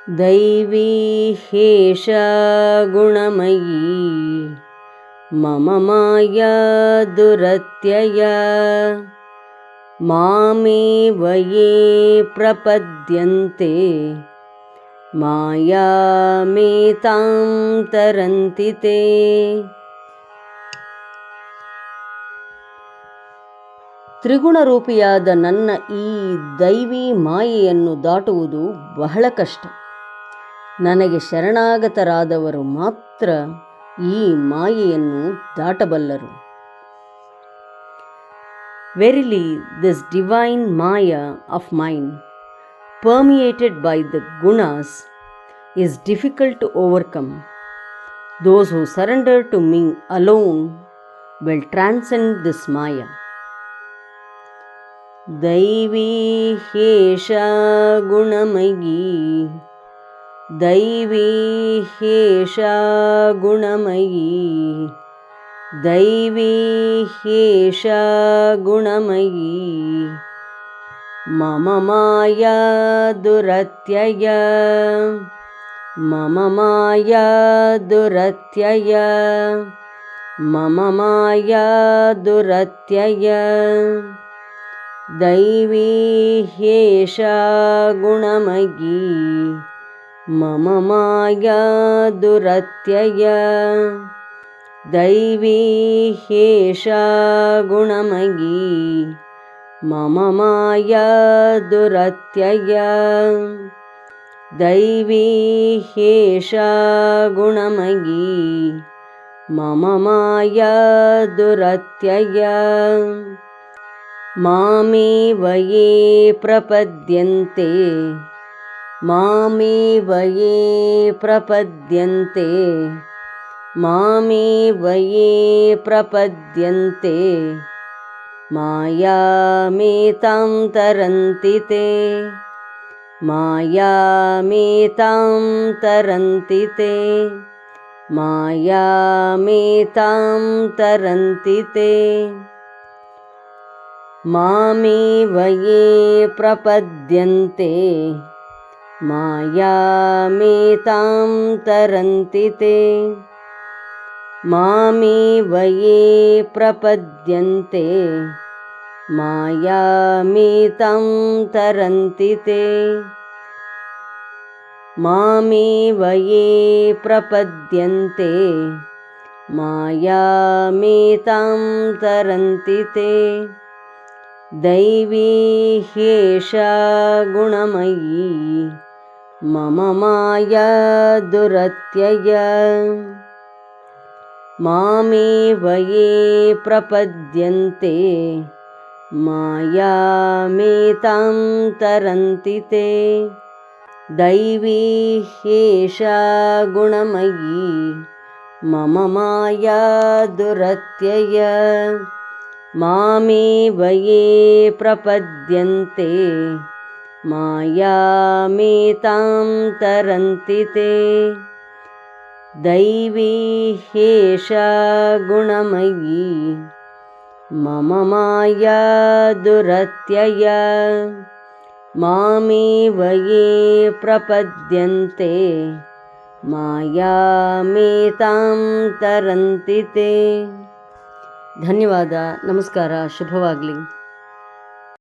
दैवी ह्येषा गुणमयी मम माया दुरत्यया मामेव ये प्रपद्यन्ते मायामेतां तरन्ति ते। ತ್ರಿಗುಣರೂಪಿಯಾದ ನನ್ನ ಈ ದೈವಿ ಮಾಯೆಯನ್ನು ದಾಟುವುದು ಬಹಳ ಕಷ್ಟ. ನನಗೆ ಶರಣಾಗತರಾದವರು ಮಾತ್ರ ಈ ಮಾಯೆಯನ್ನು ದಾಟಬಲ್ಲರು. Verily, this divine Maya of mine, permeated by the gunas, is difficult to overcome. Those who surrender to me alone will transcend this Maya. दैवी ह्येषा गुणमयी दैवी ह्येषा गुणमयी दैवी ह्येषा गुणमयी मम माया दुरत्यया मम माया दुरत्यया मम माया दुरत्यया दैवी ह्येषा गुणमयी मम माया दुरत्यया दैवी ह्येषा गुणमयी मम माया दुरत्यया दैवी ह्येषा गुणमयी मम माया दुरत्यया मामेव ये प्रपद्यन्ते मामेव ये प्रपद्यन्ते मामेव ये प्रपद्यन्ते मायामेतां तरन्ति ते मायामेतां तरन्ति ते मायामेतां तरन्ति ते मामेव ये प्रपद्यन्ते मायामेतां तरन्ति ते मामेव ये प्रपद्यन्ते मायामेतां तरन्ति ते मामेव ये प्रपद्यन्ते मायामेतां तरन्ति ते दैवी ह्येषा गुणमयी मम माया दुरत्यया मामेव ये प्रपद्यन्ते मायामेतां तरन्ति ते दैवी ह्येषा गुणमयी मम माया दुरत्यया मामेव ये प्रपद्यन्ते मायामेतां तरन्ति ते दैवी ह्येषा गुणमयी मम माया दुरत्यया मामेव ये प्रपद्यन्ते मायामेतां तरन्ति ते. ಧನ್ಯವಾದ. ನಮಸ್ಕಾರ. ಶುಭವಾಗಲಿ.